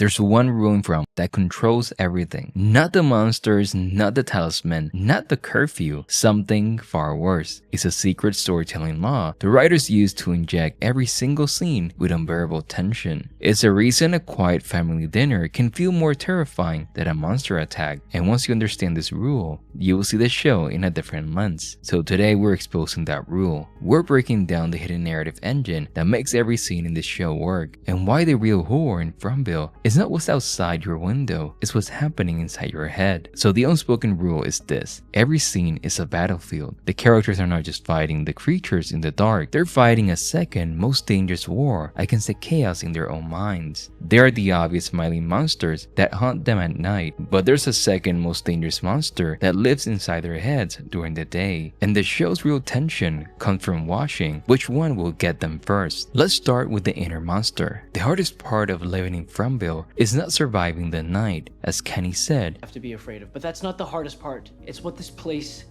there's one rule in From that controls everything. Not the monsters, not the talisman, not the curfew. Something far worse. It's a secret storytelling law the writers use to inject every single scene with unbearable tension. It's the reason a quiet family dinner can feel more terrifying than a monster attack. And once you understand this rule, you will see the show in a different lens. So today we're exposing that rule. We're breaking down the hidden narrative engine that makes every scene in this show work, and why the real horror in Fromville is not what's outside your window, it's what's happening inside your head. So the unspoken rule is this: every scene is a battlefield. The characters are not just fighting the creatures in the dark, they're fighting a second most dangerous war against the chaos in their own minds. There are the obvious smiling monsters that haunt them at night, but there's a second most dangerous monster that lives inside their heads during the day. And the show's real tension comes from watching which one will get them first. Let's start with the inner monster. The hardest part of living in Fromville is not surviving the night, as Kenny said. Have to be afraid of, but that's not the hardest part. It's what this place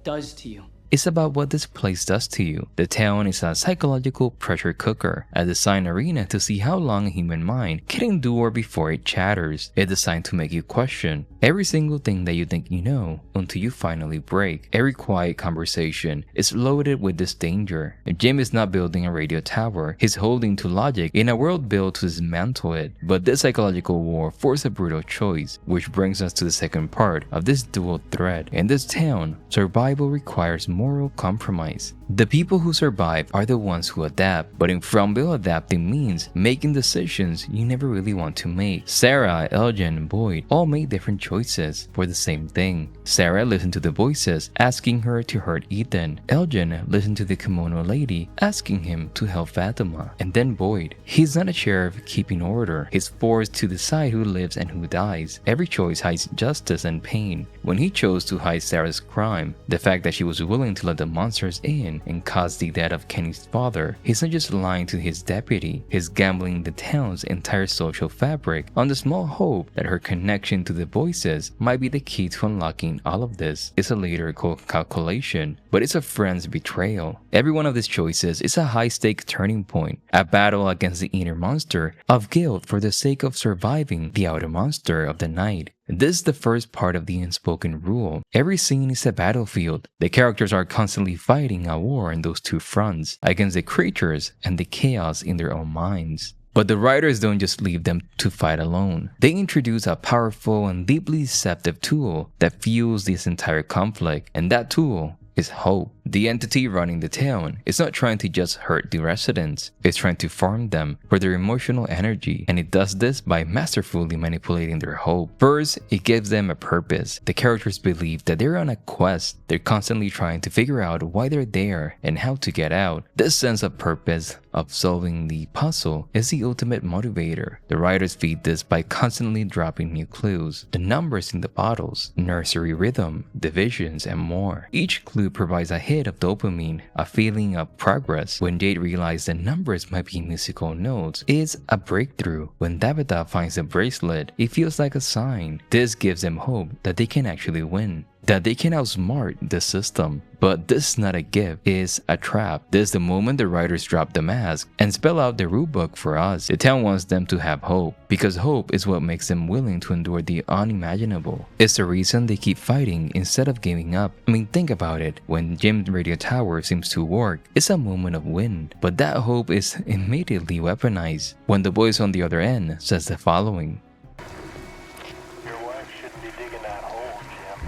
does to you. It's about what this place does to you. The town is a psychological pressure cooker, a design arena to see how long a human mind can endure before it shatters. It's designed to make you question every single thing that you think you know until you finally break. Every quiet conversation is loaded with this danger. Jim is not building a radio tower, he's holding to logic in a world built to dismantle it. But this psychological war forced a brutal choice, which brings us to the second part of this dual thread. In this town, survival requires moral compromise. The people who survive are the ones who adapt, but in Fromville, adapting means making decisions you never really want to make. Sarah, Elgin, and Boyd all made different choices for the same thing. Sarah listened to the voices asking her to hurt Ethan. Elgin listened to the kimono lady asking him to help Fatima. And then Boyd. He's not a sheriff keeping order. He's forced to decide who lives and who dies. Every choice hides justice and pain. When he chose to hide Sarah's crime, the fact that she was willing to let the monsters in and cause the death of Kenny's father, he's not just lying to his deputy, he's gambling the town's entire social fabric on the small hope that her connection to the voices might be the key to unlocking all of this. It's a later calculation, but it's a friend's betrayal. Every one of these choices is a high-stake turning point, a battle against the inner monster of guilt for the sake of surviving the outer monster of the night. This is the first part of the unspoken rule. Every scene is a battlefield. The characters are constantly fighting a war on those two fronts, against the creatures and the chaos in their own minds. But the writers don't just leave them to fight alone. They introduce a powerful and deeply deceptive tool that fuels this entire conflict, and that tool is hope. The entity running the town is not trying to just hurt the residents, it's trying to farm them for their emotional energy, and it does this by masterfully manipulating their hope. First, it gives them a purpose. The characters believe that they're on a quest. They're constantly trying to figure out why they're there and how to get out. This sense of purpose, of solving the puzzle, is the ultimate motivator. The writers feed this by constantly dropping new clues, the numbers in the bottles, nursery rhythm, divisions, and more. Each clue provides a hit of dopamine, a feeling of progress. When Jade realized the numbers might be musical notes, it's a breakthrough. When Davitta finds the bracelet, it feels like a sign. This gives them hope that they can actually win, that they can outsmart the system. But this is not a gift, it's a trap. This is the moment the writers drop the mask and spell out the rulebook for us. The town wants them to have hope, because hope is what makes them willing to endure the unimaginable. It's the reason they keep fighting instead of giving up. I mean, think about it. When Jim's radio tower seems to work, it's a moment of win, but that hope is immediately weaponized when the voice on the other end says the following: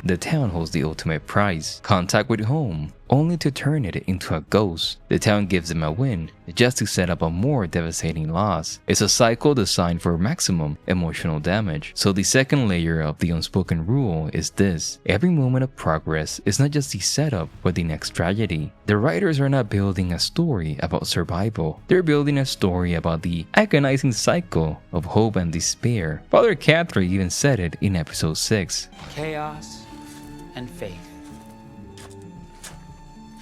the town holds the ultimate prize, contact with home, only to turn it into a ghost. The town gives them a win, just to set up a more devastating loss. It's a cycle designed for maximum emotional damage. So the second layer of the unspoken rule is this: every moment of progress is not just the setup for the next tragedy. The writers are not building a story about survival. They're building a story about the agonizing cycle of hope and despair. Father Cathro even said it in episode 6. Chaos and faith.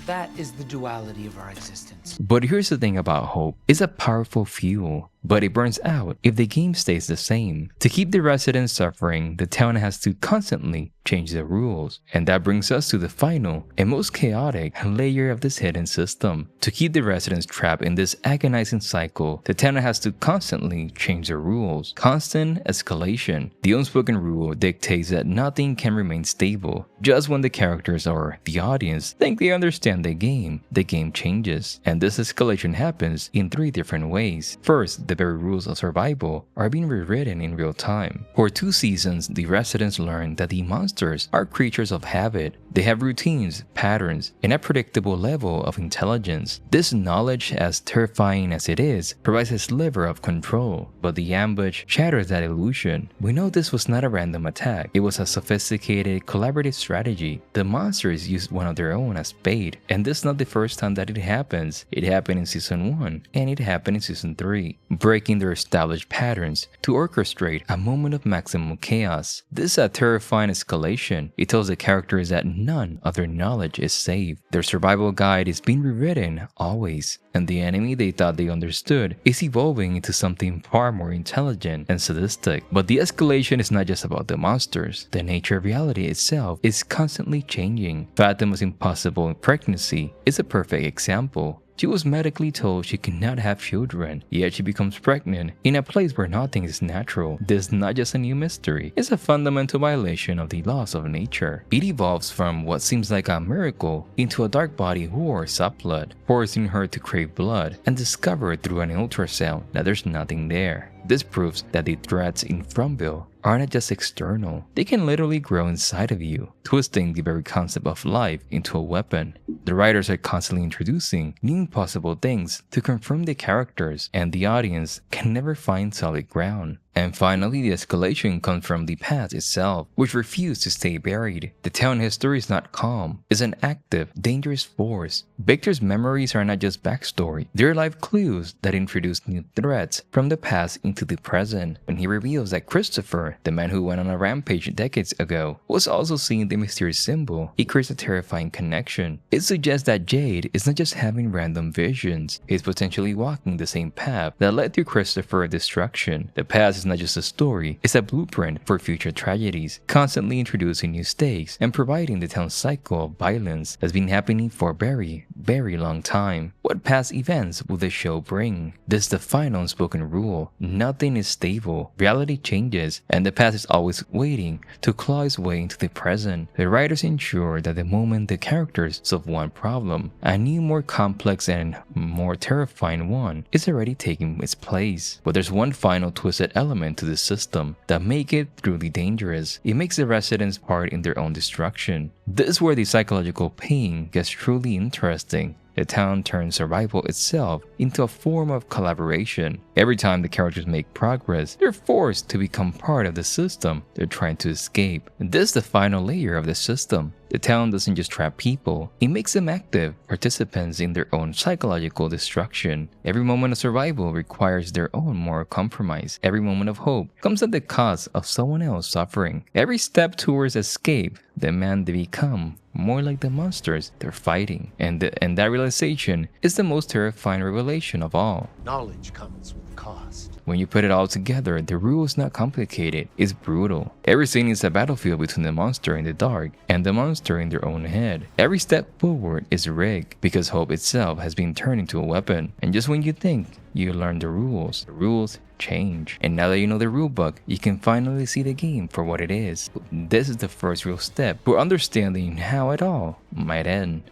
That is the duality of our existence. But here's the thing about hope. It's a powerful fuel, but it burns out if the game stays the same. To keep the residents suffering, the town has to constantly change the rules. And that brings us to the final and most chaotic layer of this hidden system. To keep the residents trapped in this agonizing cycle, the town has to constantly change the rules. Constant escalation. The unspoken rule dictates that nothing can remain stable. Just when the characters or the audience think they understand the game changes. And this escalation happens in 3 different ways. First, the very rules of survival are being rewritten in real time. For 2 seasons, the residents learn that the monsters are creatures of habit. They have routines, patterns, and a predictable level of intelligence. This knowledge, as terrifying as it is, provides a sliver of control. But the ambush shatters that illusion. We know this was not a random attack. It was a sophisticated, collaborative strategy. The monsters used one of their own as bait, and this is not the first time that it happens. It happened in Season 1, and it happened in Season 3, breaking their established patterns to orchestrate a moment of maximum chaos. This is a terrifying escalation. It tells the characters that none of their knowledge is safe. Their survival guide is being rewritten always, and the enemy they thought they understood is evolving into something far more intelligent and sadistic. But the escalation is not just about the monsters. The nature of reality itself is constantly changing. Fatima's impossible pregnancy is a perfect example. She was medically told she could not have children, yet she becomes pregnant in a place where nothing is natural. This is not just a new mystery, it's a fundamental violation of the laws of nature. It evolves from what seems like a miracle into a dark body war subplot, forcing her to crave blood and discover through an ultrasound that there's nothing there. This proves that the threats in Fromville are not just external, they can literally grow inside of you, twisting the very concept of life into a weapon. The writers are constantly introducing new possible things to confirm the characters, and the audience can never find solid ground. And finally, the escalation comes from the past itself, which refused to stay buried. The town history is not calm, it's an active, dangerous force. Victor's memories are not just backstory, they're life clues that introduce new threats from the past into the present. When he reveals that Christopher, the man who went on a rampage decades ago, was also seeing the mysterious symbol, it creates a terrifying connection. It suggests that Jade is not just having random visions, he's potentially walking the same path that led to Christopher's destruction. The past is not just a story, it's a blueprint for future tragedies, constantly introducing new stakes and providing the town's cycle of violence that's been happening for a very long time. What past events will the show bring? This is the final unspoken rule. Nothing is stable, reality changes, and the past is always waiting to claw its way into the present. The writers ensure that the moment the characters solve one problem, a new, more complex and more terrifying one is already taking its place. But there's one final twisted element to the system that make it truly dangerous. It makes the residents part in their own destruction. This is where the psychological pain gets truly interesting. The town turns survival itself into a form of collaboration. Every time the characters make progress, they're forced to become part of the system they're trying to escape. And this is the final layer of the system. The town doesn't just trap people, it makes them active participants in their own psychological destruction. Every moment of survival requires their own moral compromise. Every moment of hope comes at the cost of someone else suffering. Every step towards escape demands they become more like the monsters they're fighting. And that realization is the most terrifying revelation of all. Knowledge comes with cost. When you put it all together, the rule is not complicated, it's brutal. Every scene is a battlefield between the monster in the dark and the monster in their own head. Every step forward is rigged because hope itself has been turned into a weapon. And just when you think you learn the rules change. And now that you know the rulebook, you can finally see the game for what it is. This is the first real step for understanding how it all might end.